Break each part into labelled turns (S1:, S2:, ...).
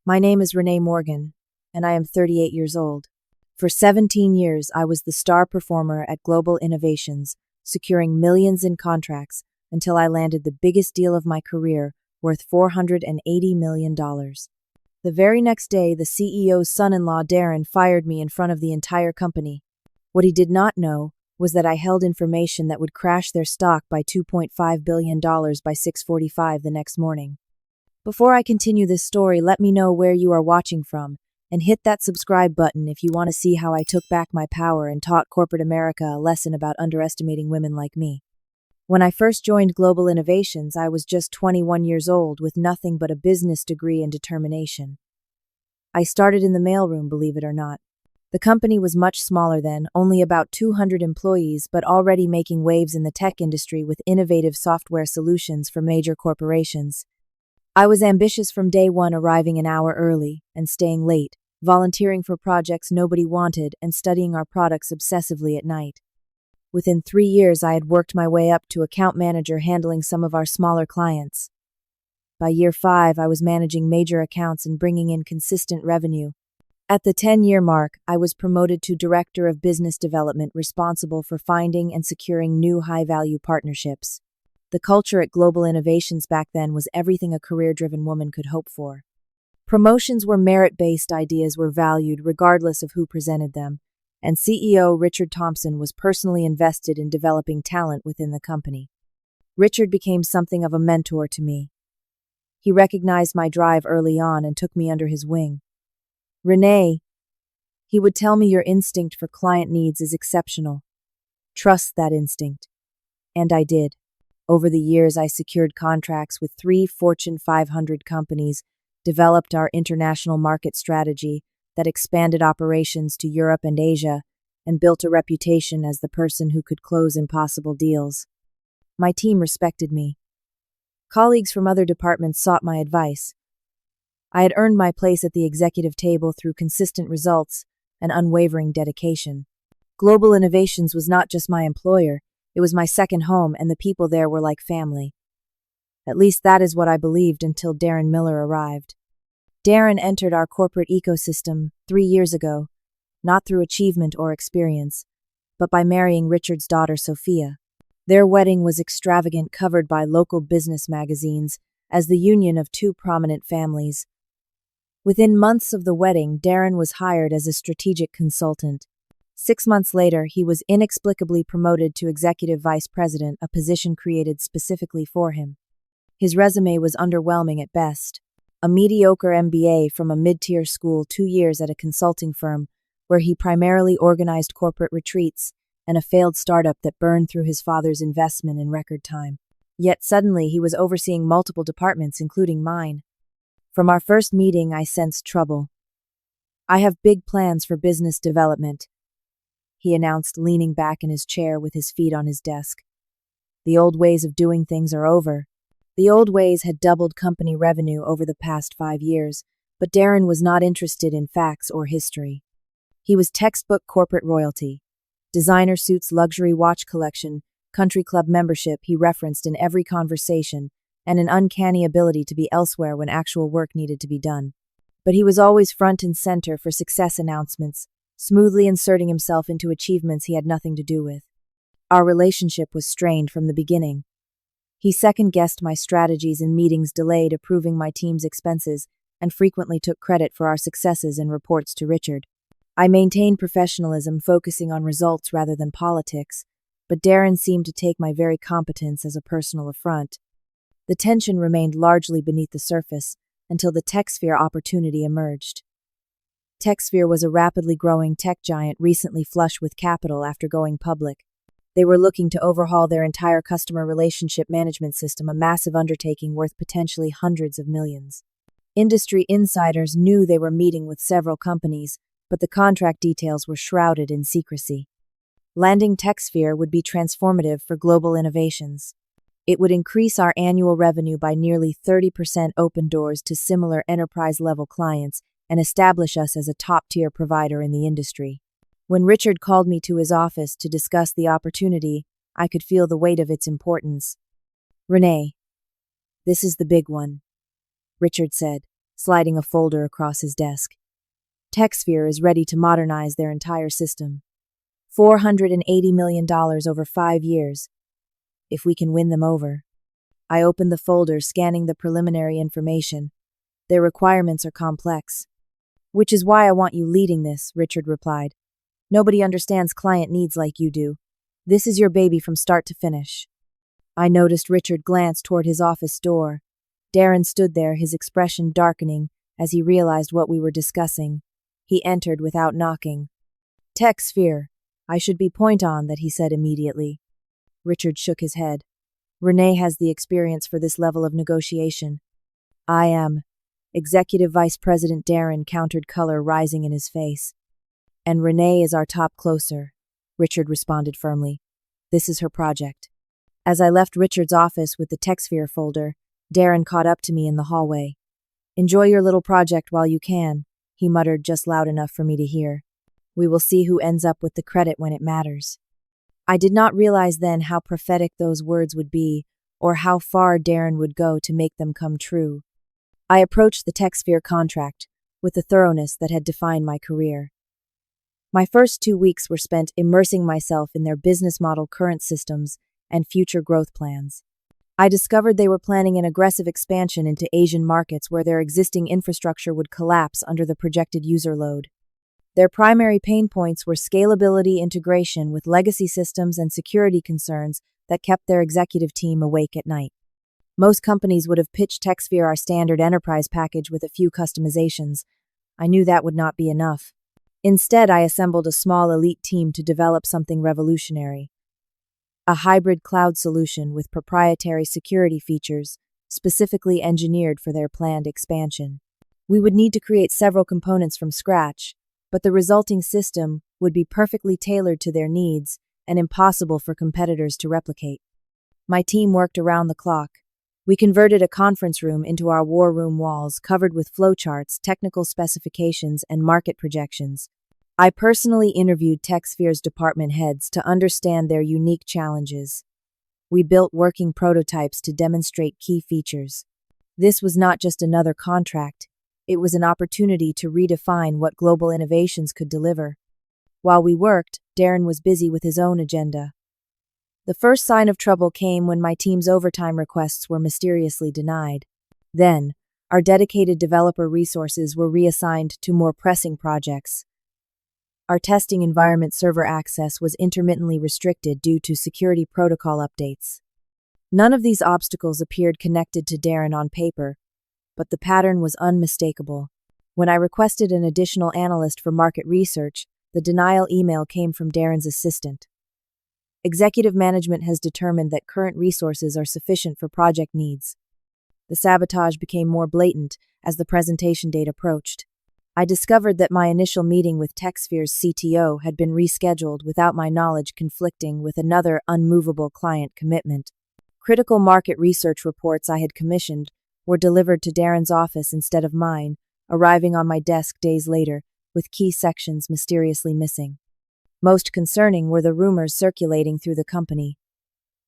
S1: My name is Renee Morgan, and I am 38 years old. For 17 years, I was the star performer at Global Innovations, securing millions in contracts until I landed the biggest deal of my career, worth $480 million. The very next day, the CEO's son-in-law, Darren, fired me in front of the entire company. What he did not know was that I held information that would crash their stock by $2.5 billion by 6:45 the next morning. Before I continue this story, let me know where you are watching from, and hit that subscribe button if you want to see how I took back my power and taught corporate America a lesson about underestimating women like me. When I first joined Global Innovations, I was just 21 years old with nothing but a business degree and determination. I started in the mailroom, believe it or not. The company was much smaller then, only about 200 employees, but already making waves in the tech industry with innovative software solutions for major corporations. I was ambitious from day one, arriving an hour early and staying late, volunteering for projects nobody wanted, and studying our products obsessively at night. Within 3 years, I had worked my way up to account manager, handling some of our smaller clients. By year 5, I was managing major accounts and bringing in consistent revenue. At the 10-year mark, I was promoted to Director of Business Development, responsible for finding and securing new high-value partnerships. The culture at Global Innovations back then was everything a career-driven woman could hope for. Promotions were merit-based, ideas were valued regardless of who presented them, and CEO Richard Thompson was personally invested in developing talent within the company. Richard became something of a mentor to me. He recognized my drive early on and took me under his wing. "Renee," he would tell me, "your instinct for client needs is exceptional. Trust that instinct." And I did. Over the years, I secured contracts with 3 Fortune 500 companies, developed our international market strategy that expanded operations to Europe and Asia, and built a reputation as the person who could close impossible deals. My team respected me. Colleagues from other departments sought my advice. I had earned my place at the executive table through consistent results and unwavering dedication. Global Innovations was not just my employer, it was my second home, and the people there were like family. At least that is what I believed until Darren Miller arrived. Darren entered our corporate ecosystem 3 years ago, not through achievement or experience, but by marrying Richard's daughter, Sophia. Their wedding was extravagant, covered by local business magazines as the union of 2 prominent families. Within months of the wedding, Darren was hired as a strategic consultant. 6 months later, he was inexplicably promoted to Executive Vice President, a position created specifically for him. His resume was underwhelming at best. A mediocre MBA from a mid-tier school, 2 years at a consulting firm where he primarily organized corporate retreats, and a failed startup that burned through his father's investment in record time. Yet suddenly he was overseeing multiple departments, including mine. From our first meeting, I sensed trouble. "I have big plans for business development," he announced, leaning back in his chair with his feet on his desk. "The old ways of doing things are over." The old ways had doubled company revenue over the past 5 years, but Darren was not interested in facts or history. He was textbook corporate royalty. Designer suits, luxury watch collection, country club membership he referenced in every conversation, and an uncanny ability to be elsewhere when actual work needed to be done. But he was always front and center for success announcements, smoothly inserting himself into achievements he had nothing to do with. Our relationship was strained from the beginning. He second-guessed my strategies in meetings, delayed approving my team's expenses, and frequently took credit for our successes in reports to Richard. I maintained professionalism, focusing on results rather than politics, but Darren seemed to take my very competence as a personal affront. The tension remained largely beneath the surface until the TechSphere opportunity emerged. TechSphere was a rapidly growing tech giant recently flush with capital after going public. They were looking to overhaul their entire customer relationship management system, a massive undertaking worth potentially hundreds of millions. Industry insiders knew they were meeting with several companies, but the contract details were shrouded in secrecy. Landing TechSphere would be transformative for Global Innovations. It would increase our annual revenue by nearly 30%, open doors to similar enterprise-level clients, and establish us as a top-tier provider in the industry. When Richard called me to his office to discuss the opportunity, I could feel the weight of its importance. "Renee, this is the big one," Richard said, sliding a folder across his desk. TechSphere is ready to modernize their entire system. $480 million over 5 years, if we can win them over. I opened the folder, scanning the preliminary information. Their requirements are complex. Which is why I want you leading this, Richard replied. Nobody understands client needs like you do. This is your baby from start to finish. I noticed Richard glance toward his office door. Darren stood there, his expression darkening as he realized what we were discussing. He entered without knocking. TechSphere. I should be point on that, he said immediately. Richard shook his head. Renee has the experience for this level of negotiation. I am. Executive Vice President Darren countered, color rising in his face. And Renee is our top closer, Richard responded firmly. This is her project. As I left Richard's office with the TechSphere folder, Darren caught up to me in the hallway. Enjoy your little project while you can, he muttered just loud enough for me to hear. We will see who ends up with the credit when it matters. I did not realize then how prophetic those words would be, or how far Darren would go to make them come true. I approached the TechSphere contract with the thoroughness that had defined my career. My first 2 weeks were spent immersing myself in their business model, current systems, and future growth plans. I discovered they were planning an aggressive expansion into Asian markets where their existing infrastructure would collapse under the projected user load. Their primary pain points were scalability, integration with legacy systems, and security concerns that kept their executive team awake at night. Most companies would have pitched TechSphere our standard enterprise package with a few customizations. I knew that would not be enough. Instead, I assembled a small elite team to develop something revolutionary. A hybrid cloud solution with proprietary security features, specifically engineered for their planned expansion. We would need to create several components from scratch, but the resulting system would be perfectly tailored to their needs and impossible for competitors to replicate. My team worked around the clock. We converted a conference room into our war room walls, covered with flowcharts, technical specifications, and market projections. I personally interviewed TechSphere's department heads to understand their unique challenges. We built working prototypes to demonstrate key features. This was not just another contract, it was an opportunity to redefine what global innovations could deliver. While we worked, Darren was busy with his own agenda. The first sign of trouble came when my team's overtime requests were mysteriously denied. Then, our dedicated developer resources were reassigned to more pressing projects. Our testing environment server access was intermittently restricted due to security protocol updates. None of these obstacles appeared connected to Darren on paper, but the pattern was unmistakable. When I requested an additional analyst for market research, the denial email came from Darren's assistant. Executive management has determined that current resources are sufficient for project needs. The sabotage became more blatant as the presentation date approached. I discovered that my initial meeting with TechSphere's CTO had been rescheduled without my knowledge, conflicting with another unmovable client commitment. Critical market research reports I had commissioned were delivered to Darren's office instead of mine, arriving on my desk days later, with key sections mysteriously missing. Most concerning were the rumors circulating through the company.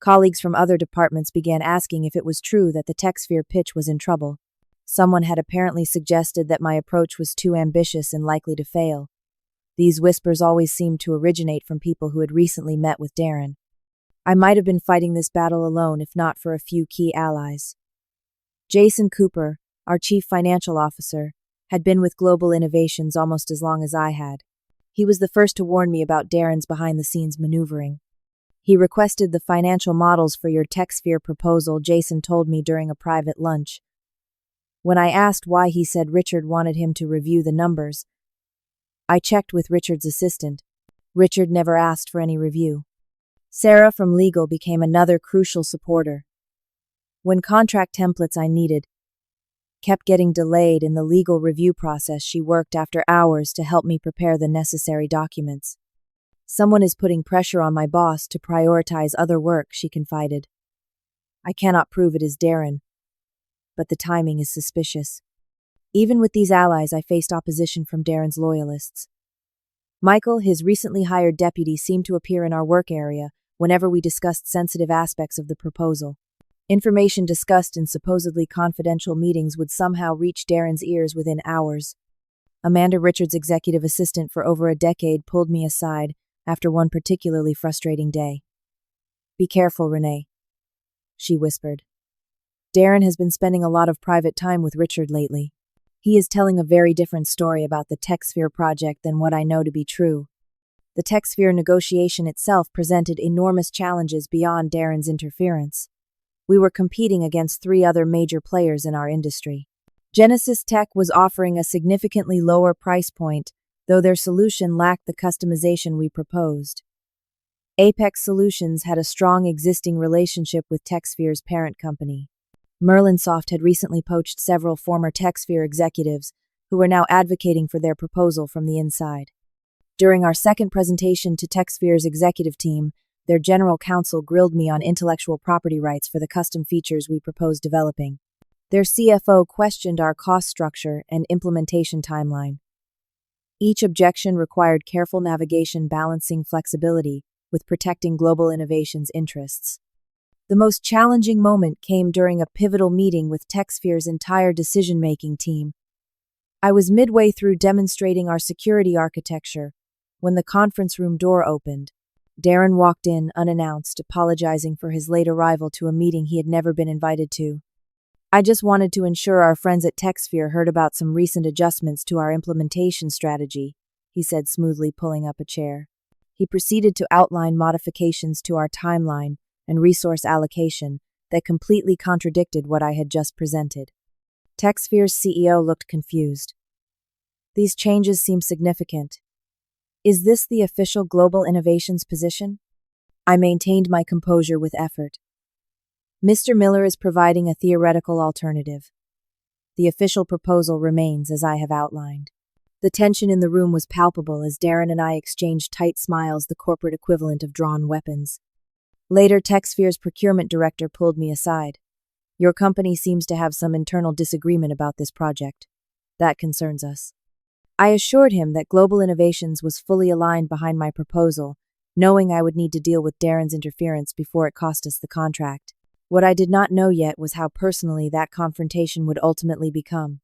S1: Colleagues from other departments began asking if it was true that the TechSphere pitch was in trouble. Someone had apparently suggested that my approach was too ambitious and likely to fail. These whispers always seemed to originate from people who had recently met with Darren. I might have been fighting this battle alone if not for a few key allies. Jason Cooper, our chief financial officer, had been with Global Innovations almost as long as I had. He was the first to warn me about Darren's behind-the-scenes maneuvering. He requested the financial models for your TechSphere proposal, Jason told me during a private lunch. When I asked why, he said Richard wanted him to review the numbers. I checked with Richard's assistant. Richard never asked for any review. Sarah from legal became another crucial supporter. When contract templates I needed kept getting delayed in the legal review process, she worked after hours to help me prepare the necessary documents. Someone is putting pressure on my boss to prioritize other work, she confided. I cannot prove it is Darren, but the timing is suspicious. Even with these allies, I faced opposition from Darren's loyalists. Michael, his recently hired deputy, seemed to appear in our work area whenever we discussed sensitive aspects of the proposal. Information discussed in supposedly confidential meetings would somehow reach Darren's ears within hours. Amanda Richards' executive assistant for over a decade pulled me aside after one particularly frustrating day. "Be careful, Renee," she whispered. "Darren has been spending a lot of private time with Richard lately. He is telling a very different story about the TechSphere project than what I know to be true. The TechSphere negotiation itself presented enormous challenges beyond Darren's interference. We were competing against 3 other major players in our industry. Genesis Tech was offering a significantly lower price point, though their solution lacked the customization we proposed. Apex Solutions had a strong existing relationship with TechSphere's parent company. Merlinsoft had recently poached several former TechSphere executives who were now advocating for their proposal from the inside. During our second presentation to TechSphere's executive team, their general counsel grilled me on intellectual property rights for the custom features we proposed developing. Their CFO questioned our cost structure and implementation timeline. Each objection required careful navigation balancing flexibility with protecting global innovation's interests. The most challenging moment came during a pivotal meeting with TechSphere's entire decision-making team. I was midway through demonstrating our security architecture when the conference room door opened. Darren walked in unannounced, apologizing for his late arrival to a meeting he had never been invited to. "I just wanted to ensure our friends at TechSphere heard about some recent adjustments to our implementation strategy," he said smoothly, pulling up a chair. He proceeded to outline modifications to our timeline and resource allocation that completely contradicted what I had just presented. TechSphere's CEO looked confused. "These changes seem significant. Is this the official Global Innovations position?" I maintained my composure with effort. "Mr. Miller is providing a theoretical alternative. The official proposal remains as I have outlined." The tension in the room was palpable as Darren and I exchanged tight smiles, the corporate equivalent of drawn weapons. Later, TechSphere's procurement director pulled me aside. "Your company seems to have some internal disagreement about this project. That concerns us." I assured him that Global Innovations was fully aligned behind my proposal, knowing I would need to deal with Darren's interference before it cost us the contract. What I did not know yet was how personally that confrontation would ultimately become.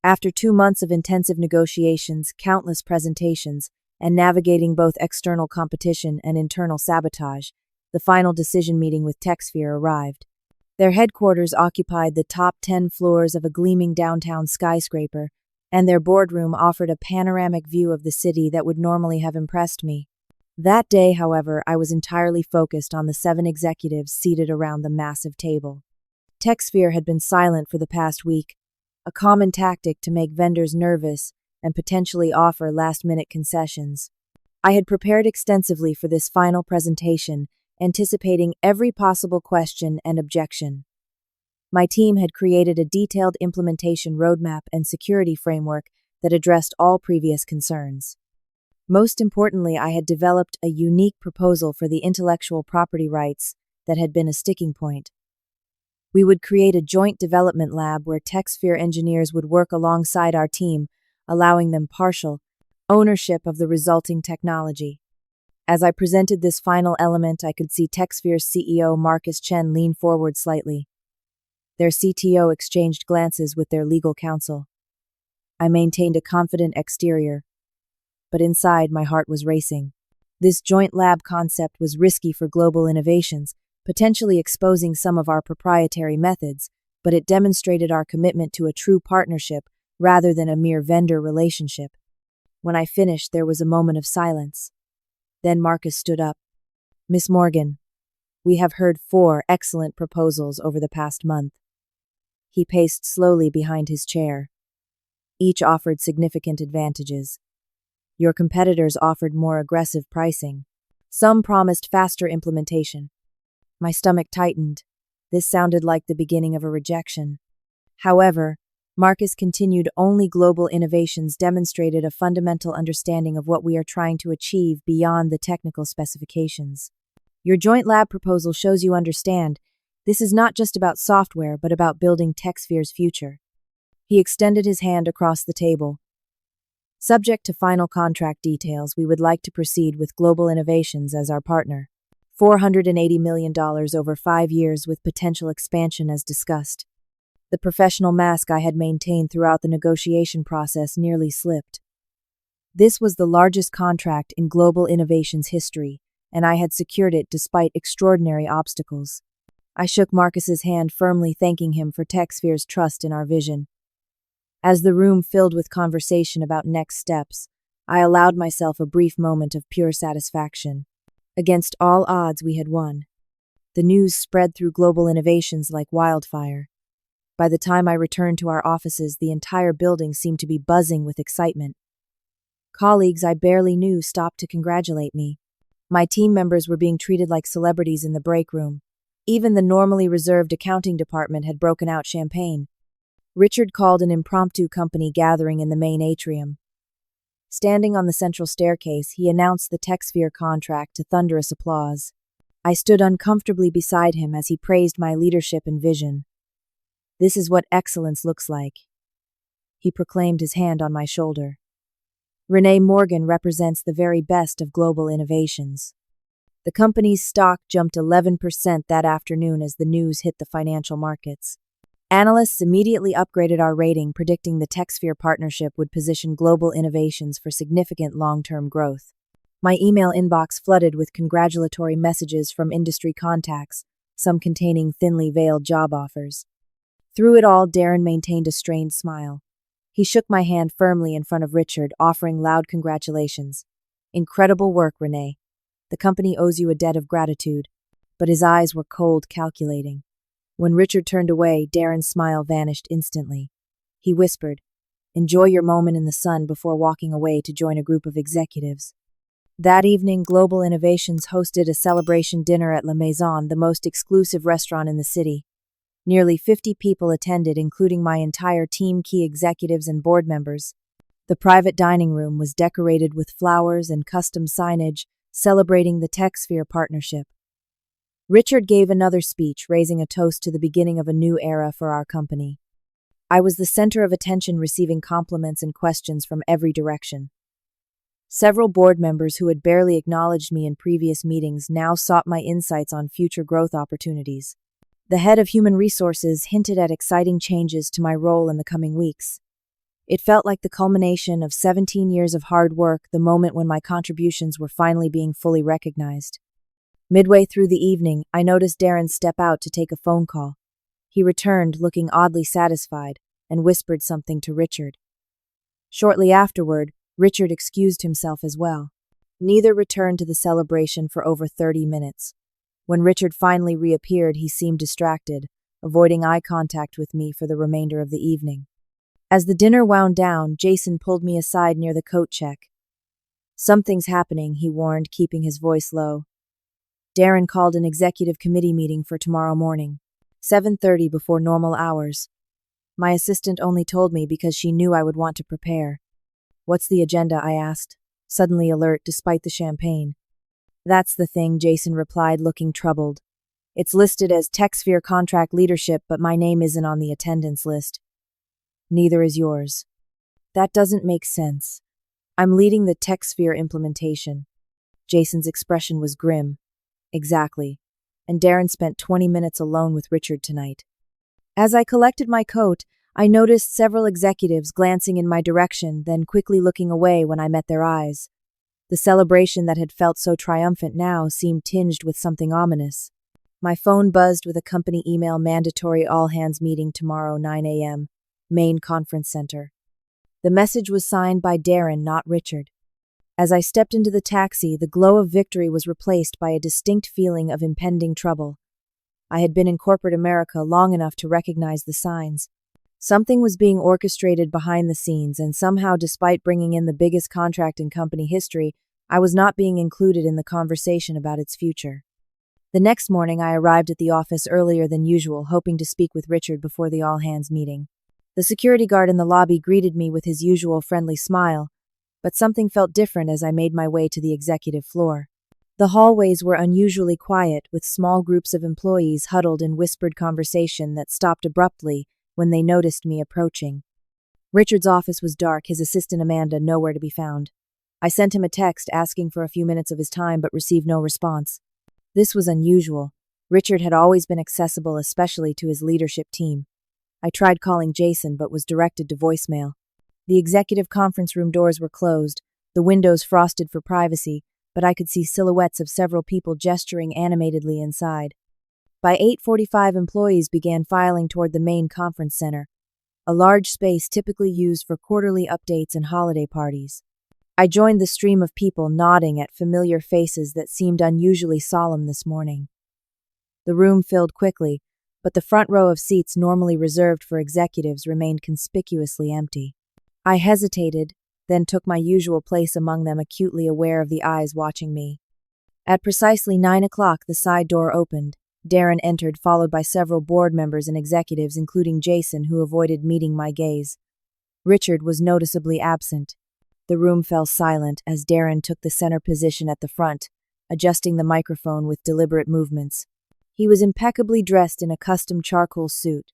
S1: After 2 months of intensive negotiations, countless presentations, and navigating both external competition and internal sabotage, the final decision meeting with TechSphere arrived. Their headquarters occupied the top 10 floors of a gleaming downtown skyscraper, and their boardroom offered a panoramic view of the city that would normally have impressed me. That day, however, I was entirely focused on the 7 executives seated around the massive table. TechSphere had been silent for the past week, a common tactic to make vendors nervous and potentially offer last-minute concessions. I had prepared extensively for this final presentation, anticipating every possible question and objection. My team had created a detailed implementation roadmap and security framework that addressed all previous concerns. Most importantly, I had developed a unique proposal for the intellectual property rights that had been a sticking point. We would create a joint development lab where TechSphere engineers would work alongside our team, allowing them partial ownership of the resulting technology. As I presented this final element, I could see TechSphere's CEO Marcus Chen lean forward slightly. Their CTO exchanged glances with their legal counsel. I maintained a confident exterior, but inside my heart was racing. This joint lab concept was risky for Global Innovations, potentially exposing some of our proprietary methods, but it demonstrated our commitment to a true partnership rather than a mere vendor relationship. When I finished, there was a moment of silence. Then Marcus stood up. "Miss Morgan, we have heard 4 excellent proposals over the past month." He paced slowly behind his chair. Each offered significant advantages. Your competitors offered more aggressive pricing. Some promised faster implementation. My stomach tightened. This sounded like the beginning of a rejection. However, Marcus continued, only Global Innovations demonstrated a fundamental understanding of what we are trying to achieve beyond the technical specifications. Your joint lab proposal shows you understand. This is not just about software, but about building TechSphere's future. He extended his hand across the table. Subject to final contract details, we would like to proceed with Global Innovations as our partner. $480 million over 5 years with potential expansion as discussed. The professional mask I had maintained throughout the negotiation process nearly slipped. This was the largest contract in global innovations history, and I had secured it despite extraordinary obstacles. I shook Marcus's hand firmly, thanking him for TechSphere's trust in our vision. As the room filled with conversation about next steps, I allowed myself a brief moment of pure satisfaction. Against all odds, we had won. The news spread through global innovations like wildfire. By the time I returned to our offices, the entire building seemed to be buzzing with excitement. Colleagues I barely knew stopped to congratulate me. My team members were being treated like celebrities in the break room. Even the normally reserved accounting department had broken out champagne. Richard called an impromptu company gathering in the main atrium. Standing on the central staircase, he announced the TechSphere contract to thunderous applause. I stood uncomfortably beside him as he praised my leadership and vision. "This is what excellence looks like," he proclaimed, his hand on my shoulder. Renee Morgan represents the very best of global innovations. The company's stock jumped 11% that afternoon as the news hit the financial markets. Analysts immediately upgraded our rating, predicting the TechSphere partnership would position global innovations for significant long-term growth. My email inbox flooded with congratulatory messages from industry contacts, some containing thinly veiled job offers. Through it all, Darren maintained a strained smile. He shook my hand firmly in front of Richard, offering loud congratulations. "Incredible work, Renee. The company owes you a debt of gratitude." But his eyes were cold, calculating. When Richard turned away, Darren's smile vanished instantly. He whispered, "Enjoy your moment in the sun," before walking away to join a group of executives. That evening, Global Innovations hosted a celebration dinner at La Maison, the most exclusive restaurant in the city. Nearly 50 people attended, including my entire team, key executives, and board members. The private dining room was decorated with flowers and custom signage, celebrating the TechSphere partnership. Richard gave another speech, raising a toast to the beginning of a new era for our company. I was the center of attention, receiving compliments and questions from every direction. Several board members who had barely acknowledged me in previous meetings now sought my insights on future growth opportunities. The head of human resources hinted at exciting changes to my role in the coming weeks. It felt like the culmination of 17 years of hard work, the moment when my contributions were finally being fully recognized. Midway through the evening, I noticed Darren step out to take a phone call. He returned, looking oddly satisfied, and whispered something to Richard. Shortly afterward, Richard excused himself as well. Neither returned to the celebration for over 30 minutes. When Richard finally reappeared, he seemed distracted, avoiding eye contact with me for the remainder of the evening. As the dinner wound down, Jason pulled me aside near the coat check. "Something's happening," he warned, keeping his voice low. Darren called an executive committee meeting for tomorrow morning, 7:30 before normal hours. My assistant only told me because she knew I would want to prepare. "What's the agenda?" I asked, suddenly alert despite the champagne. "That's the thing," Jason replied, looking troubled. "It's listed as TechSphere contract leadership, but my name isn't on the attendance list." "Neither is yours." "That doesn't make sense. I'm leading the TechSphere implementation." Jason's expression was grim. "Exactly. And Darren spent 20 minutes alone with Richard tonight." As I collected my coat, I noticed several executives glancing in my direction, then quickly looking away when I met their eyes. The celebration that had felt so triumphant now seemed tinged with something ominous. My phone buzzed with a company email: "Mandatory all-hands meeting tomorrow, 9 a.m., main conference center." The message was signed by Darren, not Richard. As I stepped into the taxi, the glow of victory was replaced by a distinct feeling of impending trouble. I had been in corporate America long enough to recognize the signs. Something was being orchestrated behind the scenes, and somehow, despite bringing in the biggest contract in company history, I was not being included in the conversation about its future. The next morning, I arrived at the office earlier than usual, hoping to speak with Richard before the all-hands meeting. The security guard in the lobby greeted me with his usual friendly smile, but something felt different as I made my way to the executive floor. The hallways were unusually quiet, with small groups of employees huddled in whispered conversation that stopped abruptly when they noticed me approaching. Richard's office was dark, his assistant Amanda nowhere to be found. I sent him a text asking for a few minutes of his time but received no response. This was unusual. Richard had always been accessible, especially to his leadership team. I tried calling Jason but was directed to voicemail. The executive conference room doors were closed, the windows frosted for privacy, but I could see silhouettes of several people gesturing animatedly inside. By 8:45, employees began filing toward the main conference center, a large space typically used for quarterly updates and holiday parties. I joined the stream of people nodding at familiar faces that seemed unusually solemn this morning. The room filled quickly, but the front row of seats normally reserved for executives remained conspicuously empty. I hesitated, then took my usual place among them, acutely aware of the eyes watching me. At precisely 9 o'clock, the side door opened. Darren entered, followed by several board members and executives, including Jason, who avoided meeting my gaze. Richard was noticeably absent. The room fell silent as Darren took the center position at the front, adjusting the microphone with deliberate movements. He was impeccably dressed in a custom charcoal suit,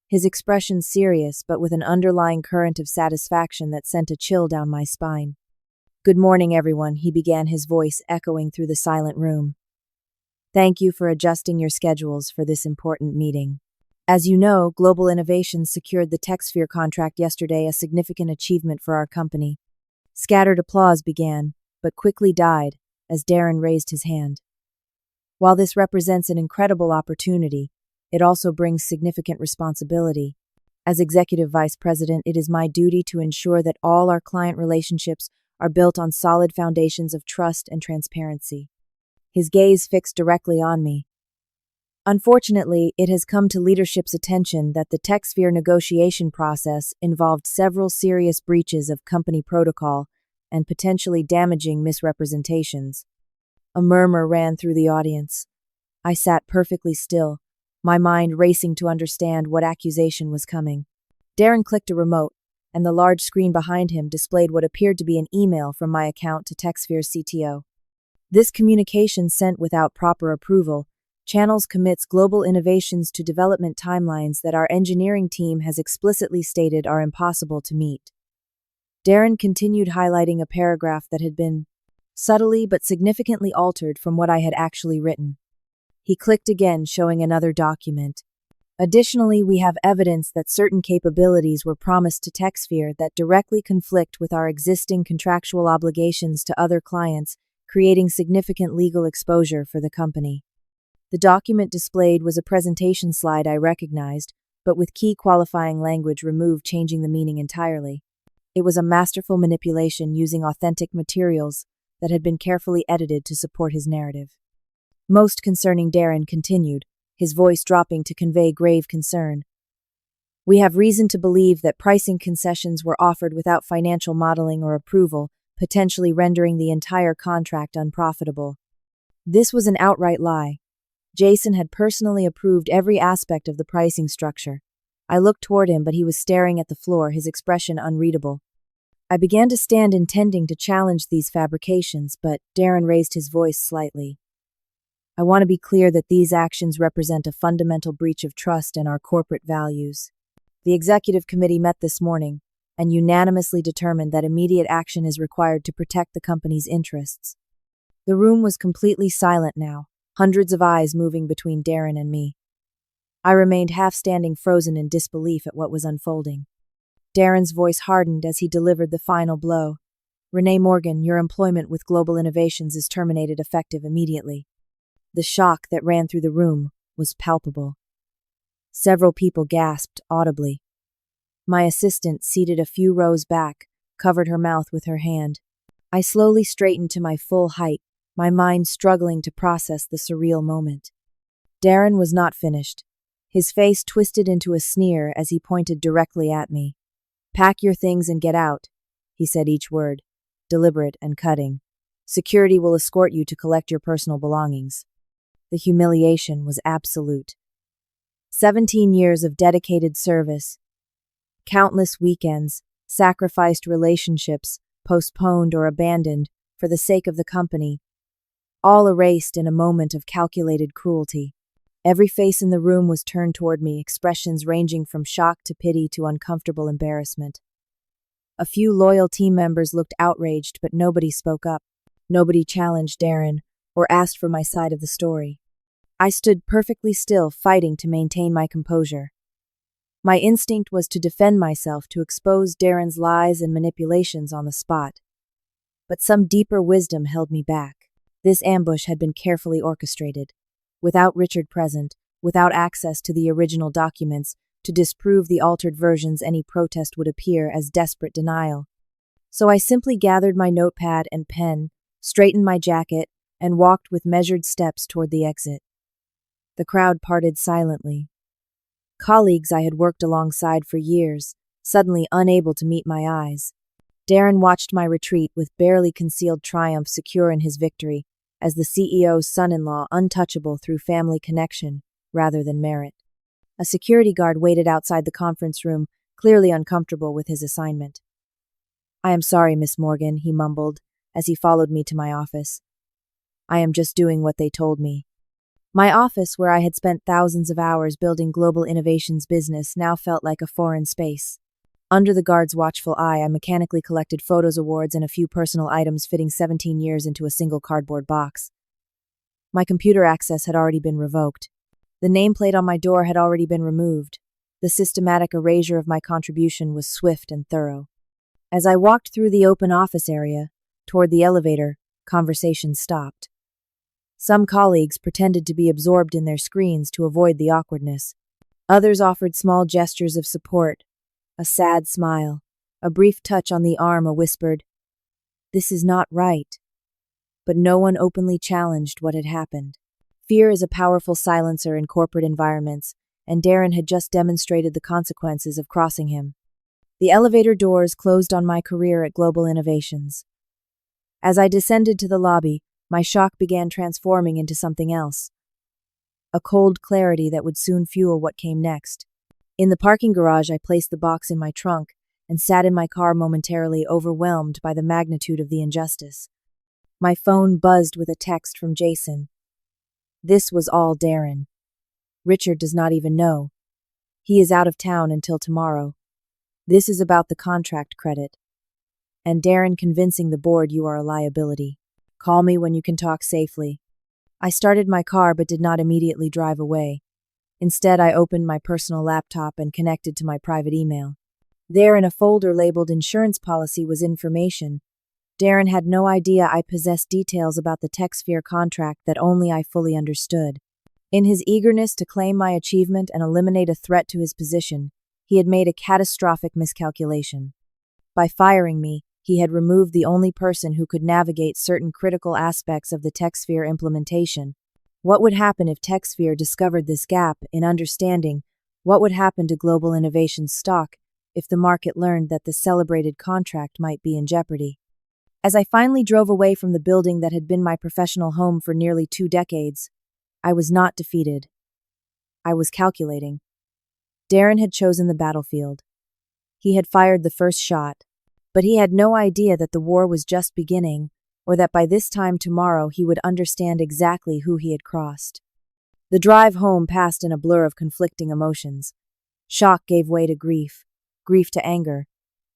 S1: his expression serious but with an underlying current of satisfaction that sent a chill down my spine. "Good morning, everyone," he began, his voice echoing through the silent room. "Thank you for adjusting your schedules for this important meeting. As you know, Global Innovations secured the TechSphere contract yesterday, a significant achievement for our company." Scattered applause began, but quickly died as Darren raised his hand. While this represents an incredible opportunity, it also brings significant responsibility. As Executive Vice President, it is my duty to ensure that all our client relationships are built on solid foundations of trust and transparency. His gaze fixed directly on me. Unfortunately, it has come to leadership's attention that the TechSphere negotiation process involved several serious breaches of company protocol and potentially damaging misrepresentations. A murmur ran through the audience. I sat perfectly still, my mind racing to understand what accusation was coming. Darren clicked a remote, and the large screen behind him displayed what appeared to be an email from my account to TechSphere's CTO. This communication, sent without proper approval, channels commits Global Innovations to development timelines that our engineering team has explicitly stated are impossible to meet. Darren continued, highlighting a paragraph that had been subtly but significantly altered from what I had actually written. He clicked again, showing another document. "Additionally, we have evidence that certain capabilities were promised to TechSphere that directly conflict with our existing contractual obligations to other clients, creating significant legal exposure for the company." The document displayed was a presentation slide I recognized, but with key qualifying language removed, changing the meaning entirely. It was a masterful manipulation using authentic materials that had been carefully edited to support his narrative. "Most concerning," Darren continued, his voice dropping to convey grave concern. "We have reason to believe that pricing concessions were offered without financial modeling or approval, potentially rendering the entire contract unprofitable." This was an outright lie. Jason had personally approved every aspect of the pricing structure. I looked toward him, but he was staring at the floor, his expression unreadable. I began to stand, intending to challenge these fabrications, but Darren raised his voice slightly. "I want to be clear that these actions represent a fundamental breach of trust and our corporate values. The executive committee met this morning and unanimously determined that immediate action is required to protect the company's interests." The room was completely silent now, hundreds of eyes moving between Darren and me. I remained half standing, frozen in disbelief at what was unfolding. Darren's voice hardened as he delivered the final blow. "Renee Morgan, your employment with Global Innovations is terminated effective immediately." The shock that ran through the room was palpable. Several people gasped audibly. My assistant, seated a few rows back, covered her mouth with her hand. I slowly straightened to my full height, my mind struggling to process the surreal moment. Darren was not finished. His face twisted into a sneer as he pointed directly at me. "Pack your things and get out," he said, each word deliberate and cutting. "Security will escort you to collect your personal belongings." The humiliation was absolute. 17 years of dedicated service, countless weekends, sacrificed relationships, postponed or abandoned for the sake of the company, all erased in a moment of calculated cruelty. Every face in the room was turned toward me, expressions ranging from shock to pity to uncomfortable embarrassment. A few loyal team members looked outraged, but nobody spoke up. Nobody challenged Darren, or asked for my side of the story. I stood perfectly still, fighting to maintain my composure. My instinct was to defend myself, to expose Darren's lies and manipulations on the spot. But some deeper wisdom held me back. This ambush had been carefully orchestrated. Without Richard present, without access to the original documents, to disprove the altered versions, any protest would appear as desperate denial. So I simply gathered my notepad and pen, straightened my jacket, and walked with measured steps toward the exit. The crowd parted silently. Colleagues I had worked alongside for years, suddenly unable to meet my eyes. Darren watched my retreat with barely concealed triumph, secure in his victory, as the CEO's son-in-law, untouchable through family connection rather than merit. A security guard waited outside the conference room, clearly uncomfortable with his assignment. "I am sorry, Miss Morgan," he mumbled, as he followed me to my office. "I am just doing what they told me." My office, where I had spent thousands of hours building global innovations business, now felt like a foreign space. Under the guard's watchful eye, I mechanically collected photos, awards, and a few personal items fitting 17 years into a single cardboard box. My computer access had already been revoked. The nameplate on my door had already been removed. The systematic erasure of my contribution was swift and thorough. As I walked through the open office area, toward the elevator, conversation stopped. Some colleagues pretended to be absorbed in their screens to avoid the awkwardness. Others offered small gestures of support, a sad smile, a brief touch on the arm, a whispered, "This is not right." But no one openly challenged what had happened. Fear is a powerful silencer in corporate environments, and Darren had just demonstrated the consequences of crossing him. The elevator doors closed on my career at Global Innovations. As I descended to the lobby, my shock began transforming into something else. A cold clarity that would soon fuel what came next. In the parking garage, I placed the box in my trunk and sat in my car, momentarily overwhelmed by the magnitude of the injustice. My phone buzzed with a text from Jason. This was all Darren. "Richard does not even know. He is out of town until tomorrow. This is about the contract credit. And Darren convincing the board you are a liability. Call me when you can talk safely." I started my car but did not immediately drive away. Instead, I opened my personal laptop and connected to my private email. There, in a folder labeled Insurance Policy, was information. Darren had no idea I possessed details about the TechSphere contract that only I fully understood. In his eagerness to claim my achievement and eliminate a threat to his position, he had made a catastrophic miscalculation. By firing me, he had removed the only person who could navigate certain critical aspects of the TechSphere implementation. What would happen if TechSphere discovered this gap in understanding? What would happen to Global Innovations stock if the market learned that the celebrated contract might be in jeopardy? As I finally drove away from the building that had been my professional home for nearly 2 decades, I was not defeated. I was calculating. Darren had chosen the battlefield. He had fired the first shot. But he had no idea that the war was just beginning, or that by this time tomorrow he would understand exactly who he had crossed. The drive home passed in a blur of conflicting emotions. Shock gave way to grief, grief to anger,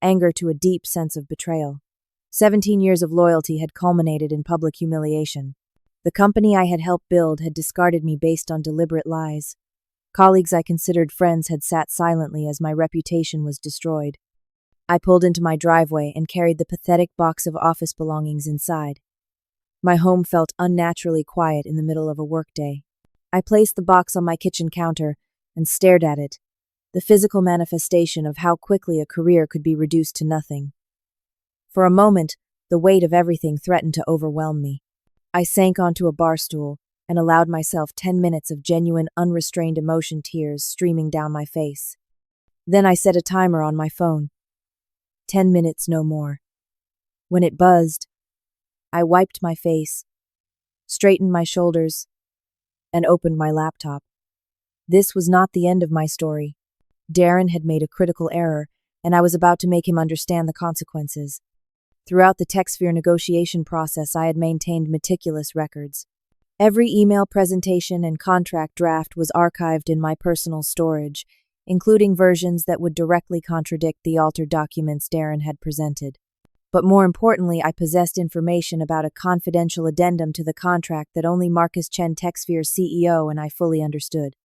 S1: anger to a deep sense of betrayal. 17 years of loyalty had culminated in public humiliation. The company I had helped build had discarded me based on deliberate lies. Colleagues I considered friends had sat silently as my reputation was destroyed. I pulled into my driveway and carried the pathetic box of office belongings inside. My home felt unnaturally quiet in the middle of a workday. I placed the box on my kitchen counter and stared at it, the physical manifestation of how quickly a career could be reduced to nothing. For a moment, the weight of everything threatened to overwhelm me. I sank onto a bar stool and allowed myself 10 minutes of genuine, unrestrained emotion, tears streaming down my face. Then I set a timer on my phone. 10 minutes, no more. When it buzzed, I wiped my face, straightened my shoulders, and opened my laptop. This was not the end of my story. Darren had made a critical error, and I was about to make him understand the consequences. Throughout the TechSphere negotiation process, I had maintained meticulous records. Every email presentation and contract draft was archived in my personal storage, including versions that would directly contradict the altered documents Darren had presented. But more importantly, I possessed information about a confidential addendum to the contract that only Marcus Chen, TechSphere's CEO, and I fully understood.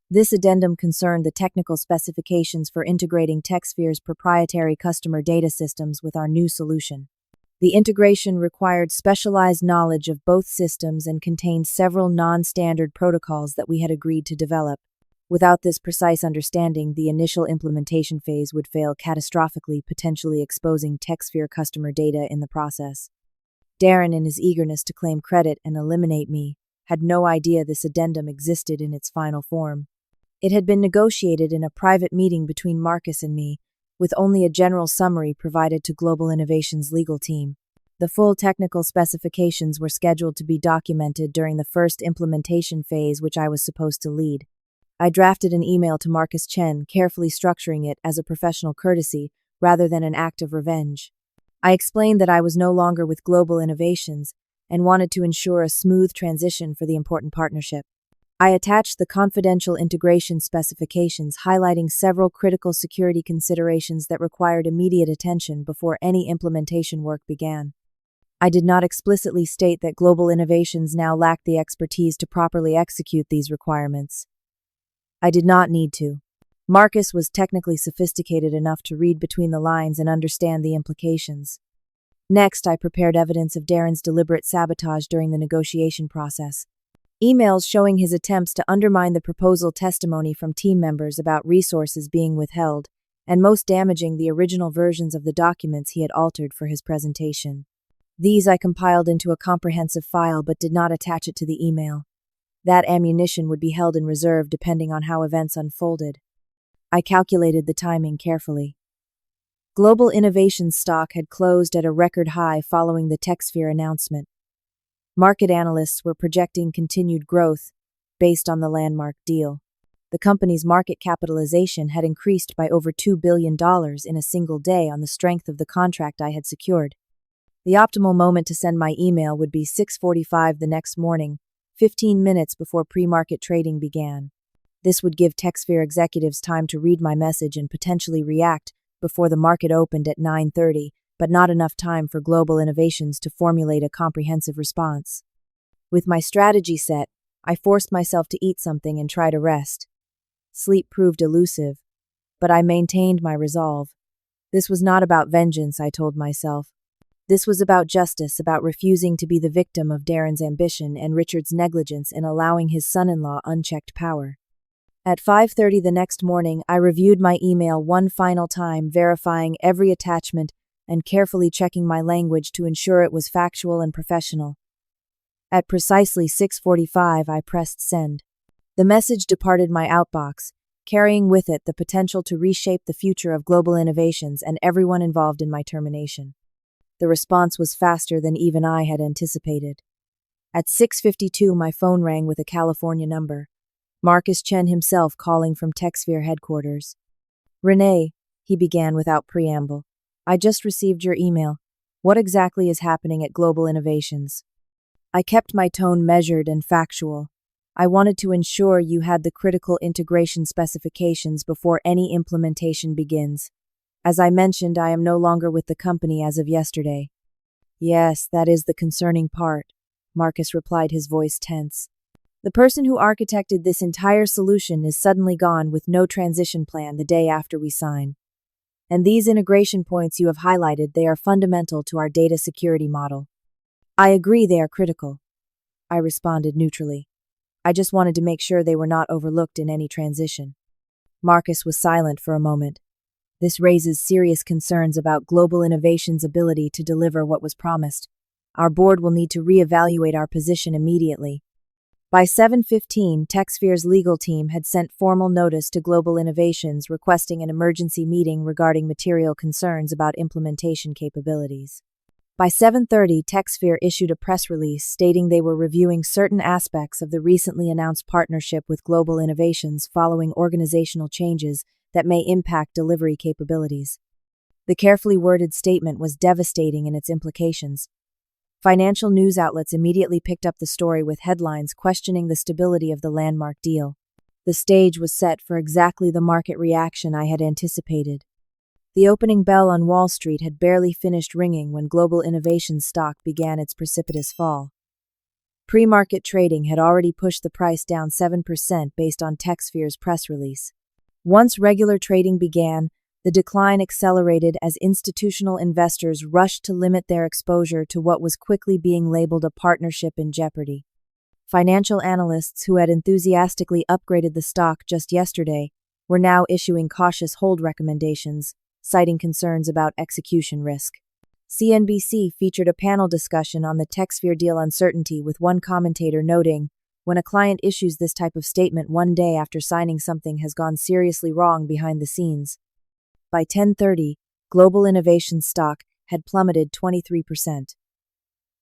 S1: This addendum concerned the technical specifications for integrating TechSphere's proprietary customer data systems with our new solution. The integration required specialized knowledge of both systems and contained several non-standard protocols that we had agreed to develop. Without this precise understanding, the initial implementation phase would fail catastrophically, potentially exposing TechSphere customer data in the process. Darren, in his eagerness to claim credit and eliminate me, had no idea this addendum existed in its final form. It had been negotiated in a private meeting between Marcus and me, with only a general summary provided to Global Innovation's legal team. The full technical specifications were scheduled to be documented during the first implementation phase, which I was supposed to lead. I drafted an email to Marcus Chen, carefully structuring it as a professional courtesy rather than an act of revenge. I explained that I was no longer with Global Innovations and wanted to ensure a smooth transition for the important partnership. I attached the confidential integration specifications, highlighting several critical security considerations that required immediate attention before any implementation work began. I did not explicitly state that Global Innovations now lacked the expertise to properly execute these requirements. I did not need to. Marcus was technically sophisticated enough to read between the lines and understand the implications. Next, I prepared evidence of Darren's deliberate sabotage during the negotiation process. Emails showing his attempts to undermine the proposal, testimony from team members about resources being withheld, and most damaging, the original versions of the documents he had altered for his presentation. These I compiled into a comprehensive file but did not attach it to the email. That ammunition would be held in reserve depending on how events unfolded. I calculated the timing carefully. Global Innovations stock had closed at a record high following the TechSphere announcement. Market analysts were projecting continued growth based on the landmark deal. The company's market capitalization had increased by over $2 billion in a single day on the strength of the contract I had secured. The optimal moment to send my email would be 6:45 the next morning, 15 minutes before pre-market trading began. This would give TechSphere executives time to read my message and potentially react before the market opened at 9:30, but not enough time for Global Innovations to formulate a comprehensive response. With my strategy set, I forced myself to eat something and try to rest. Sleep proved elusive, but I maintained my resolve. This was not about vengeance, I told myself. This was about justice, about refusing to be the victim of Darren's ambition and Richard's negligence in allowing his son-in-law unchecked power. At 5:30 the next morning, I reviewed my email one final time, verifying every attachment and carefully checking my language to ensure it was factual and professional. At precisely 6:45, I pressed send. The message departed my outbox, carrying with it the potential to reshape the future of Global Innovations and everyone involved in my termination. The response was faster than even I had anticipated. At 6:52, my phone rang with a California number. Marcus Chen himself calling from TechSphere headquarters. "Renee," he began without preamble, "I just received your email. What exactly is happening at Global Innovations?" I kept my tone measured and factual. I wanted to ensure you had the critical integration specifications before any implementation begins. As I mentioned, I am no longer with the company as of yesterday. "Yes, that is the concerning part," Marcus replied, his voice tense. "The person who architected this entire solution is suddenly gone with no transition plan the day after we sign. And these integration points you have highlighted, they are fundamental to our data security model." "I agree they are critical," I responded neutrally. "I just wanted to make sure they were not overlooked in any transition." Marcus was silent for a moment. "This raises serious concerns about Global Innovations' ability to deliver what was promised. Our board will need to reevaluate our position immediately." By 7:15, TechSphere's legal team had sent formal notice to Global Innovations requesting an emergency meeting regarding material concerns about implementation capabilities. By 7:30, TechSphere issued a press release stating they were reviewing certain aspects of the recently announced partnership with Global Innovations following organizational changes that may impact delivery capabilities. The carefully worded statement was devastating in its implications. Financial news outlets immediately picked up the story with headlines questioning the stability of the landmark deal. The stage was set for exactly the market reaction I had anticipated. The opening bell on Wall Street had barely finished ringing when Global Innovations stock began its precipitous fall. Pre-market trading had already pushed the price down 7% based on TechSphere's press release. Once regular trading began, the decline accelerated as institutional investors rushed to limit their exposure to what was quickly being labeled a partnership in jeopardy. Financial analysts who had enthusiastically upgraded the stock just yesterday were now issuing cautious hold recommendations, citing concerns about execution risk. CNBC featured a panel discussion on the TechSphere deal uncertainty, with one commentator noting, "When a client issues this type of statement one day after signing, something has gone seriously wrong behind the scenes." By 10:30, Global Innovations stock had plummeted 23%.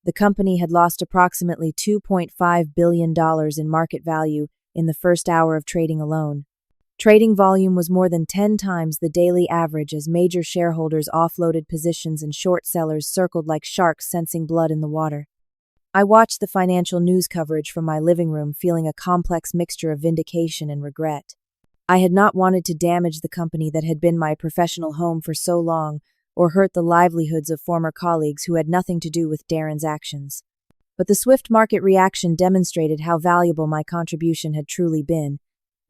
S1: The company had lost approximately $2.5 billion in market value in the first hour of trading alone. Trading volume was more than 10 times the daily average as major shareholders offloaded positions and short sellers circled like sharks sensing blood in the water. I watched the financial news coverage from my living room, feeling a complex mixture of vindication and regret. I had not wanted to damage the company that had been my professional home for so long, or hurt the livelihoods of former colleagues who had nothing to do with Darren's actions. But the swift market reaction demonstrated how valuable my contribution had truly been,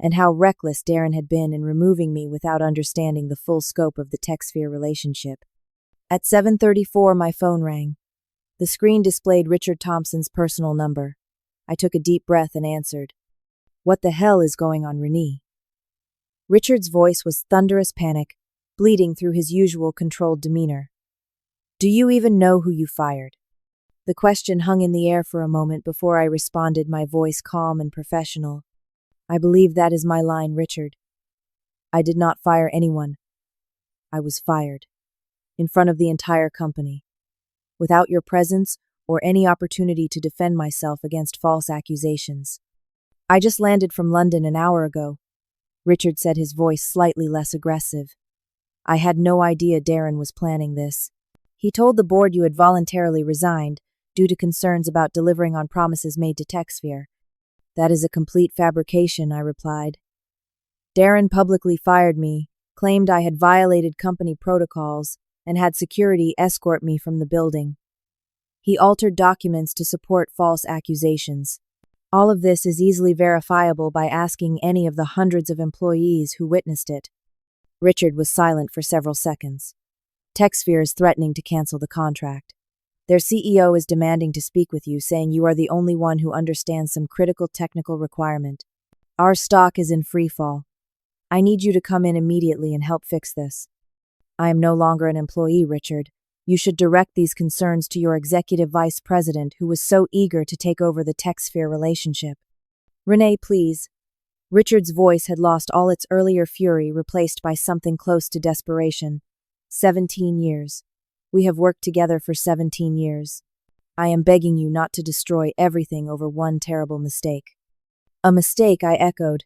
S1: and how reckless Darren had been in removing me without understanding the full scope of the TechSphere relationship. At 7:34, my phone rang. The screen displayed Richard Thompson's personal number. I took a deep breath and answered. "What the hell is going on, Renee?" Richard's voice was thunderous panic, bleeding through his usual controlled demeanor. "Do you even know who you fired?" The question hung in the air for a moment before I responded, my voice calm and professional. "I believe that is my line, Richard. I did not fire anyone. I was fired. In front of the entire company. Without your presence or any opportunity to defend myself against false accusations. I just landed from London an hour ago," Richard said, his voice slightly less aggressive. "I had no idea Darren was planning this. He told the board you had voluntarily resigned due to concerns about delivering on promises made to TechSphere." "That is a complete fabrication," I replied. "Darren publicly fired me, claimed I had violated company protocols, and had security escort me from the building. He altered documents to support false accusations. All of this is easily verifiable by asking any of the hundreds of employees who witnessed it." Richard was silent for several seconds. "TechSphere is threatening to cancel the contract. Their CEO is demanding to speak with you, saying you are the only one who understands some critical technical requirement. Our stock is in free fall. I need you to come in immediately and help fix this." "I am no longer an employee, Richard. You should direct these concerns to your executive vice president, who was so eager to take over the TechSphere relationship." "Renee, please." Richard's voice had lost all its earlier fury, replaced by something close to desperation. 17 years. We have worked together for 17 years. I am begging you not to destroy everything over one terrible mistake." "A mistake," I echoed.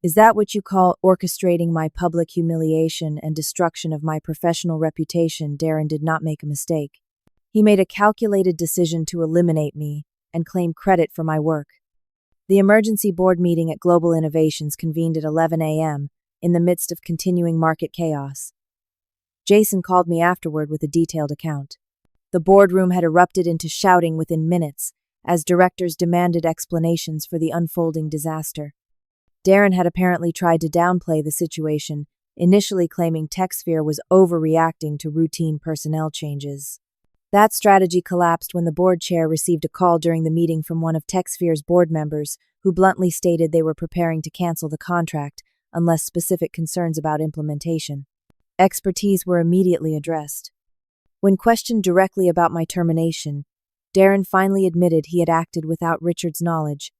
S1: "Is that what you call orchestrating my public humiliation and destruction of my professional reputation?" Darren did not make a mistake. He made a calculated decision to eliminate me and claim credit for my work. The emergency board meeting at Global Innovations convened at 11 a.m. in the midst of continuing market chaos. Jason called me afterward with a detailed account. The boardroom had erupted into shouting within minutes, as directors demanded explanations for the unfolding disaster. Darren had apparently tried to downplay the situation, initially claiming TechSphere was overreacting to routine personnel changes. That strategy collapsed when the board chair received a call during the meeting from one of TechSphere's board members, who bluntly stated they were preparing to cancel the contract unless specific concerns about implementation. Expertise were immediately addressed. When questioned directly about my termination, Darren finally admitted he had acted without Richard's knowledge,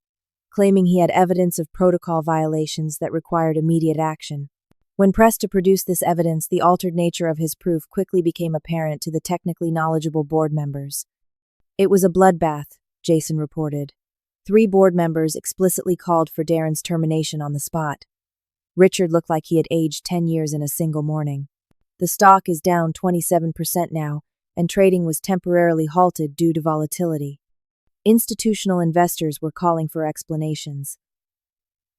S1: claiming he had evidence of protocol violations that required immediate action. When pressed to produce this evidence, the altered nature of his proof quickly became apparent to the technically knowledgeable board members. "It was a bloodbath," Jason reported. 3 board members explicitly called for Darren's termination on the spot. Richard looked like he had aged 10 years in a single morning. The stock is down 27% now, and trading was temporarily halted due to volatility. Institutional investors were calling for explanations.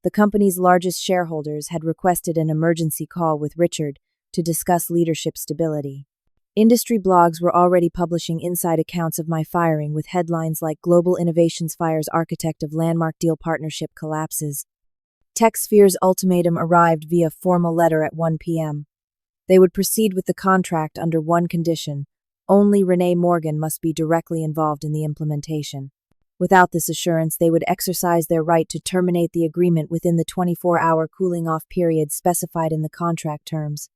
S1: The company's largest shareholders had requested an emergency call with Richard to discuss leadership stability. Industry blogs were already publishing inside accounts of my firing with headlines like Global Innovations fires architect of landmark deal partnership collapses. TechSphere's ultimatum arrived via formal letter at 1 p.m. They would proceed with the contract under one condition: only Renee Morgan must be directly involved in the implementation. Without this assurance, they would exercise their right to terminate the agreement within the 24-hour cooling-off period specified in the contract terms.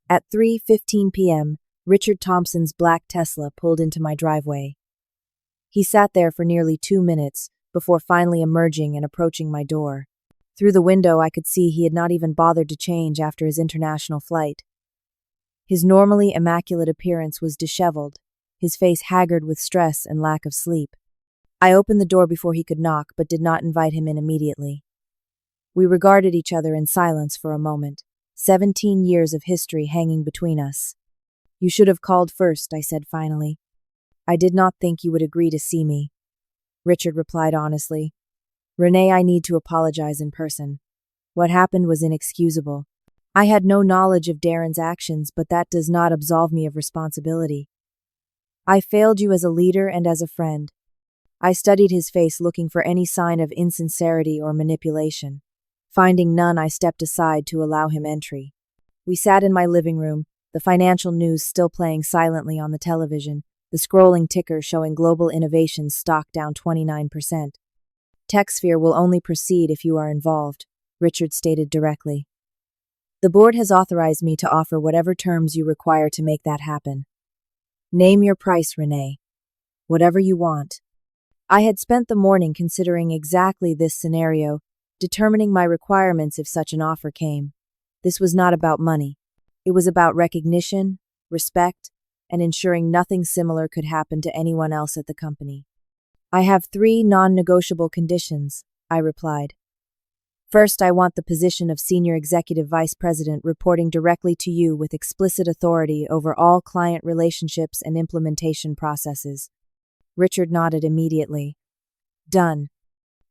S1: At 3:15 p.m., Richard Thompson's black Tesla pulled into my driveway. He sat there for nearly 2 minutes before finally emerging and approaching my door. Through the window, I could see he had not even bothered to change after his international flight. His normally immaculate appearance was disheveled, his face haggard with stress and lack of sleep. I opened the door before he could knock, but did not invite him in immediately. We regarded each other in silence for a moment, 17 years of history hanging between us. "You should have called first," I said finally. "I did not think you would agree to see me," Richard replied honestly. "Renee, I need to apologize in person. What happened was inexcusable. I had no knowledge of Darren's actions, but that does not absolve me of responsibility. I failed you as a leader and as a friend." I studied his face, looking for any sign of insincerity or manipulation. Finding none, I stepped aside to allow him entry. We sat in my living room, the financial news still playing silently on the television, the scrolling ticker showing Global Innovations stock down 29%. "TechSphere will only proceed if you are involved," Richard stated directly. "The board has authorized me to offer whatever terms you require to make that happen. Name your price, Renee. Whatever you want." I had spent the morning considering exactly this scenario, determining my requirements if such an offer came. This was not about money. It was about recognition, respect, and ensuring nothing similar could happen to anyone else at the company. "I have 3 non-negotiable conditions," I replied. "First, I want the position of Senior Executive Vice President reporting directly to you with explicit authority over all client relationships and implementation processes." Richard nodded immediately. "Done."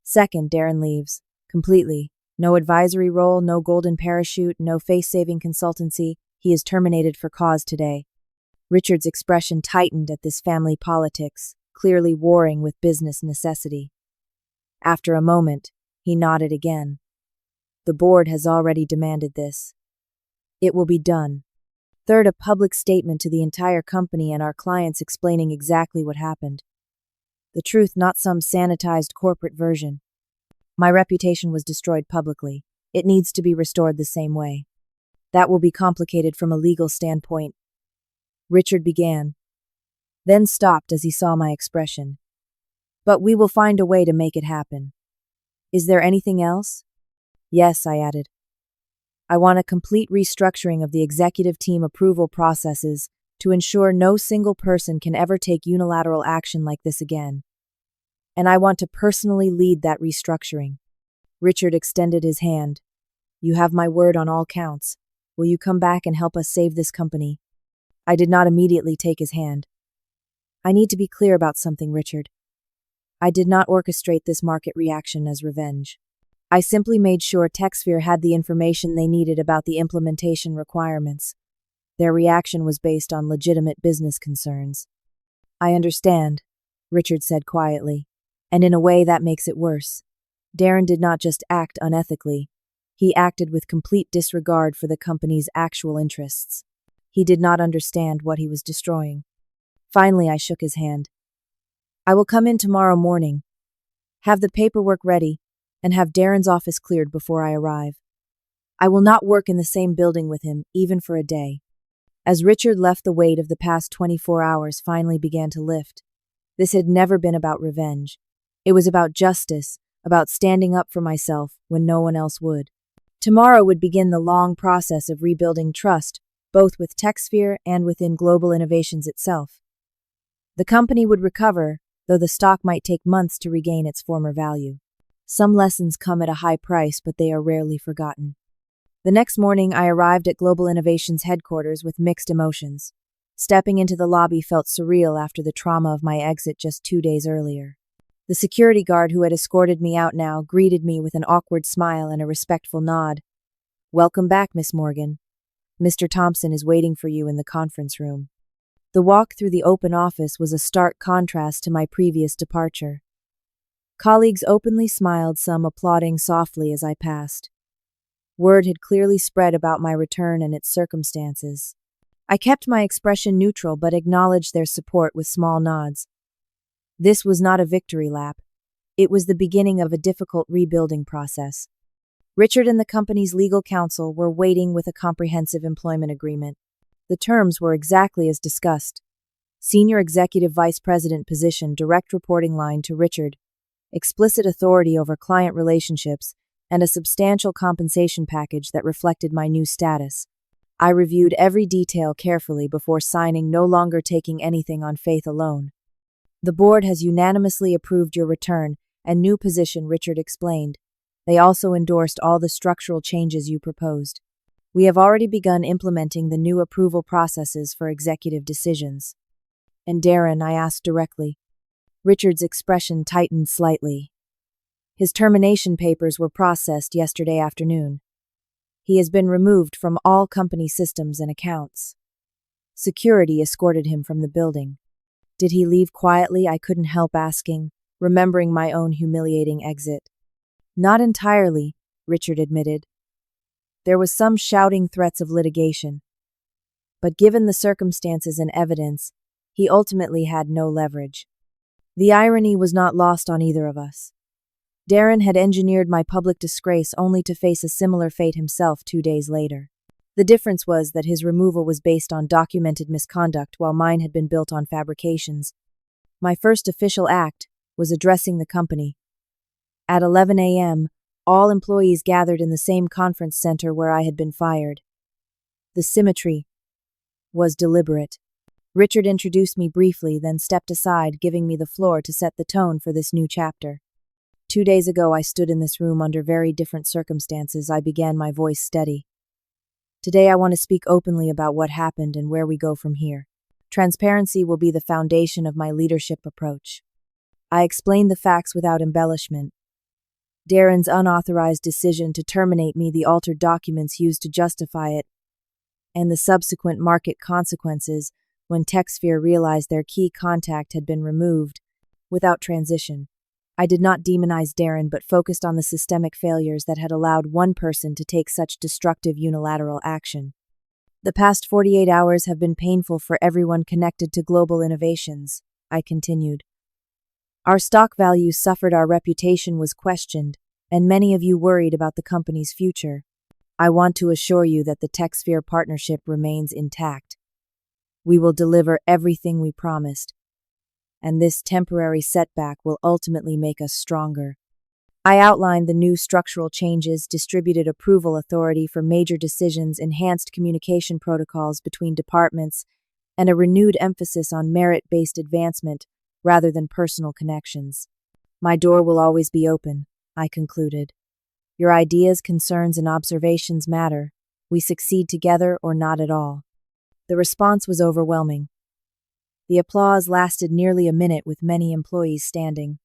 S1: "Second, Darren leaves. Completely. No advisory role, no golden parachute, no face-saving consultancy. He is terminated for cause today." Richard's expression tightened at this family politics, clearly warring with business necessity. After a moment, he nodded again. "The board has already demanded this. It will be done." Third, a public statement to the entire company and our clients explaining exactly what happened. The truth, not some sanitized corporate version. My reputation was destroyed publicly. It needs to be restored the same way. That will be complicated from a legal standpoint. Richard began, then stopped as he saw my expression. "But we will find a way to make it happen." "Is there anything else?" "Yes," I added. "I want a complete restructuring of the executive team approval processes to ensure no single person can ever take unilateral action like this again. And I want to personally lead that restructuring." Richard extended his hand. "You have my word on all counts. Will you come back and help us save this company?" I did not immediately take his hand. "I need to be clear about something, Richard. I did not orchestrate this market reaction as revenge. I simply made sure TechSphere had the information they needed about the implementation requirements. Their reaction was based on legitimate business concerns." "I understand," Richard said quietly, "and in a way that makes it worse. Darren did not just act unethically. He acted with complete disregard for the company's actual interests. He did not understand what he was destroying." Finally, I shook his hand. "I will come in tomorrow morning. Have the paperwork ready, and have Darren's office cleared before I arrive. I will not work in the same building with him, even for a day." As Richard left, the weight of the past 24 hours finally began to lift. This had never been about revenge. It was about justice, about standing up for myself when no one else would. Tomorrow would begin the long process of rebuilding trust, both with TechSphere and within Global Innovations itself. The company would recover, though the stock might take months to regain its former value. Some lessons come at a high price, but they are rarely forgotten. The next morning, I arrived at Global Innovations headquarters with mixed emotions. Stepping into the lobby felt surreal after the trauma of my exit just 2 days earlier. The security guard who had escorted me out now greeted me with an awkward smile and a respectful nod. "Welcome back, Miss Morgan. Mr. Thompson is waiting for you in the conference room." The walk through the open office was a stark contrast to my previous departure. Colleagues openly smiled, some applauding softly as I passed. Word had clearly spread about my return and its circumstances. I kept my expression neutral but acknowledged their support with small nods. This was not a victory lap. It was the beginning of a difficult rebuilding process. Richard and the company's legal counsel were waiting with a comprehensive employment agreement. The terms were exactly as discussed. Senior Executive Vice President position, direct reporting line to Richard, explicit authority over client relationships, and a substantial compensation package that reflected my new status. I reviewed every detail carefully before signing, no longer taking anything on faith alone. "The board has unanimously approved your return and new position," Richard explained. "They also endorsed all the structural changes you proposed. We have already begun implementing the new approval processes for executive decisions." "And Darren?" I asked directly. Richard's expression tightened slightly. "His termination papers were processed yesterday afternoon. He has been removed from all company systems and accounts. Security escorted him from the building." "Did he leave quietly?" I couldn't help asking, remembering my own humiliating exit. "Not entirely," Richard admitted. "There was some shouting threats of litigation. But given the circumstances and evidence, he ultimately had no leverage." The irony was not lost on either of us. Darren had engineered my public disgrace only to face a similar fate himself 2 days later. The difference was that his removal was based on documented misconduct while mine had been built on fabrications. My first official act was addressing the company. At 11 a.m., all employees gathered in the same conference center where I had been fired. The symmetry was deliberate. Richard introduced me briefly, then stepped aside, giving me the floor to set the tone for this new chapter. 2 days ago, I stood in this room under very different circumstances. I began, my voice steady. Today, I want to speak openly about what happened and where we go from here. Transparency will be the foundation of my leadership approach. I explained the facts without embellishment. Darren's unauthorized decision to terminate me, the altered documents used to justify it, and the subsequent market consequences when TechSphere realized their key contact had been removed without transition. I did not demonize Darren but focused on the systemic failures that had allowed one person to take such destructive unilateral action. "The past 48 hours have been painful for everyone connected to global innovations," I continued. "Our stock value suffered, our reputation was questioned, and many of you worried about the company's future. I want to assure you that the TechSphere partnership remains intact. We will deliver everything we promised, and this temporary setback will ultimately make us stronger." I outlined the new structural changes, distributed approval authority for major decisions, enhanced communication protocols between departments, and a renewed emphasis on merit-based advancement rather than personal connections. "My door will always be open," I concluded. "Your ideas, concerns, and observations matter. We succeed together or not at all." The response was overwhelming. The applause lasted nearly a minute, with many employees standing.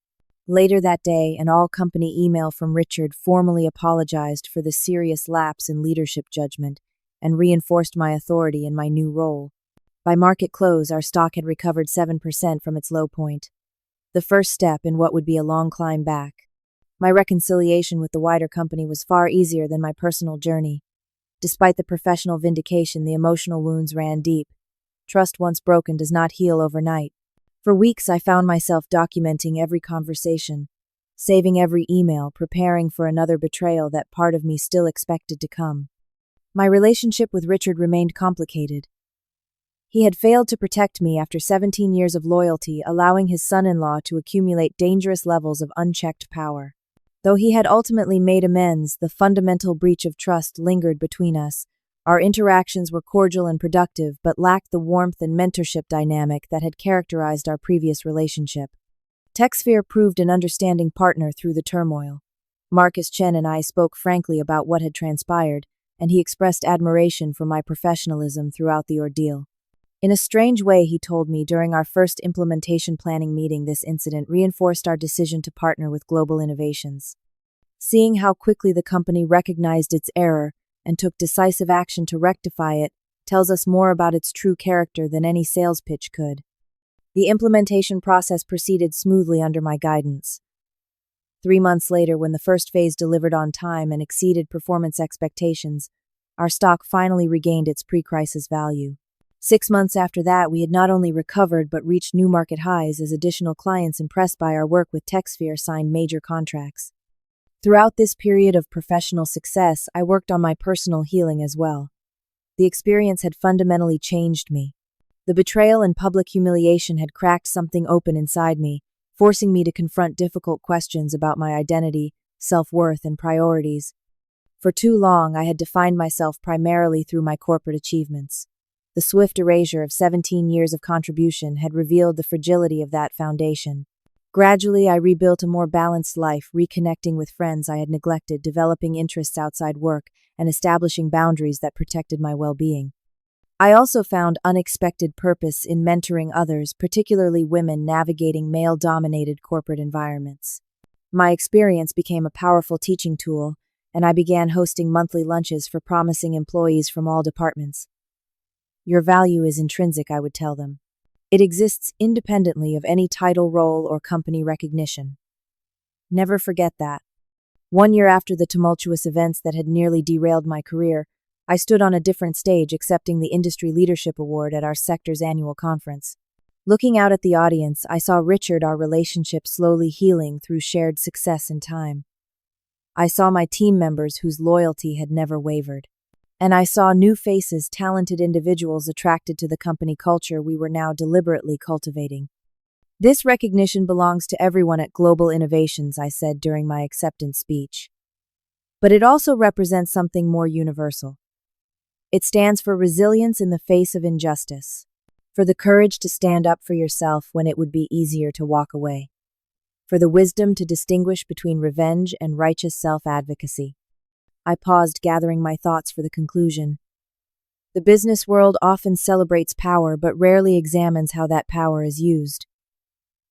S1: Later that day, an all-company email from Richard formally apologized for the serious lapse in leadership judgment and reinforced my authority in my new role. By market close, our stock had recovered 7% from its low point, the first step in what would be a long climb back. My reconciliation with the wider company was far easier than my personal journey. Despite the professional vindication, the emotional wounds ran deep. Trust once broken does not heal overnight. For weeks, I found myself documenting every conversation, saving every email, preparing for another betrayal that part of me still expected to come. My relationship with Richard remained complicated. He had failed to protect me after 17 years of loyalty, allowing his son-in-law to accumulate dangerous levels of unchecked power. Though he had ultimately made amends, the fundamental breach of trust lingered between us. Our interactions were cordial and productive, but lacked the warmth and mentorship dynamic that had characterized our previous relationship. TechSphere proved an understanding partner through the turmoil. Marcus Chen and I spoke frankly about what had transpired, and he expressed admiration for my professionalism throughout the ordeal. In a strange way, he told me during our first implementation planning meeting, this incident reinforced our decision to partner with Global Innovations. Seeing how quickly the company recognized its error and took decisive action to rectify it tells us more about its true character than any sales pitch could. The implementation process proceeded smoothly under my guidance. 3 months later, when the first phase delivered on time and exceeded performance expectations, our stock finally regained its pre-crisis value. 6 months after that, we had not only recovered but reached new market highs as additional clients impressed by our work with TechSphere signed major contracts. Throughout this period of professional success, I worked on my personal healing as well. The experience had fundamentally changed me. The betrayal and public humiliation had cracked something open inside me, forcing me to confront difficult questions about my identity, self-worth, and priorities. For too long, I had defined myself primarily through my corporate achievements. The swift erasure of 17 years of contribution had revealed the fragility of that foundation. Gradually, I rebuilt a more balanced life, reconnecting with friends I had neglected, developing interests outside work, and establishing boundaries that protected my well-being. I also found unexpected purpose in mentoring others, particularly women navigating male-dominated corporate environments. My experience became a powerful teaching tool, and I began hosting monthly lunches for promising employees from all departments. Your value is intrinsic, I would tell them. It exists independently of any title, role, or company recognition. Never forget that. 1 year after the tumultuous events that had nearly derailed my career, I stood on a different stage accepting the Industry Leadership Award at our sector's annual conference. Looking out at the audience, I saw Richard, our relationship slowly healing through shared success and time. I saw my team members whose loyalty had never wavered. And I saw new faces, talented individuals attracted to the company culture we were now deliberately cultivating. This recognition belongs to everyone at Global Innovations, I said during my acceptance speech. But it also represents something more universal. It stands for resilience in the face of injustice, for the courage to stand up for yourself when it would be easier to walk away, for the wisdom to distinguish between revenge and righteous self-advocacy. I paused, gathering my thoughts for the conclusion. The business world often celebrates power but rarely examines how that power is used.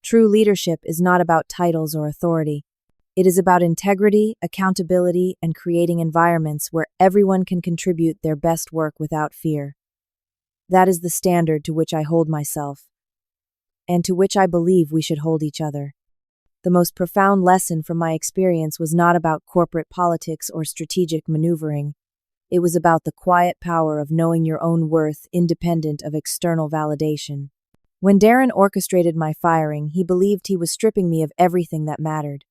S1: True leadership is not about titles or authority. It is about integrity, accountability, and creating environments where everyone can contribute their best work without fear. That is the standard to which I hold myself, and to which I believe we should hold each other. The most profound lesson from my experience was not about corporate politics or strategic maneuvering. It was about the quiet power of knowing your own worth independent of external validation. When Darren orchestrated my firing, he believed he was stripping me of everything that mattered.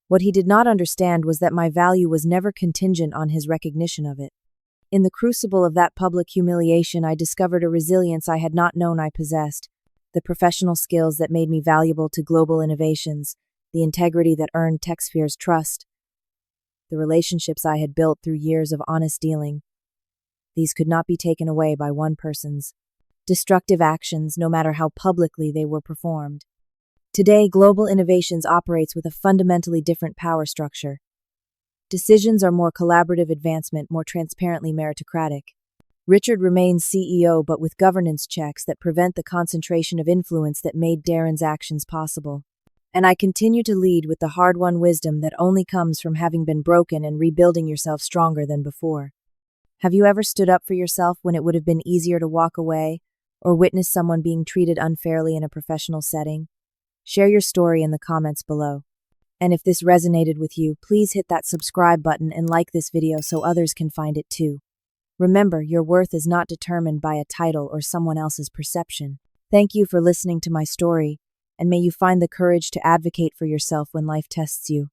S1: What he did not understand was that my value was never contingent on his recognition of it. In the crucible of that public humiliation, I discovered a resilience I had not known I possessed, the professional skills that made me valuable to Global Innovations, the integrity that earned TechSphere's trust, the relationships I had built through years of honest dealing. These could not be taken away by one person's destructive actions, no matter how publicly they were performed. Today, Global Innovations operates with a fundamentally different power structure. Decisions are more collaborative advancement, more transparently meritocratic. Richard remains CEO, but with governance checks that prevent the concentration of influence that made Darren's actions possible. And I continue to lead with the hard-won wisdom that only comes from having been broken and rebuilding yourself stronger than before. Have you ever stood up for yourself when it would have been easier to walk away, or witness someone being treated unfairly in a professional setting? Share your story in the comments below. And if this resonated with you, please hit that subscribe button and like this video so others can find it too. Remember, your worth is not determined by a title or someone else's perception. Thank you for listening to my story, and may you find the courage to advocate for yourself when life tests you.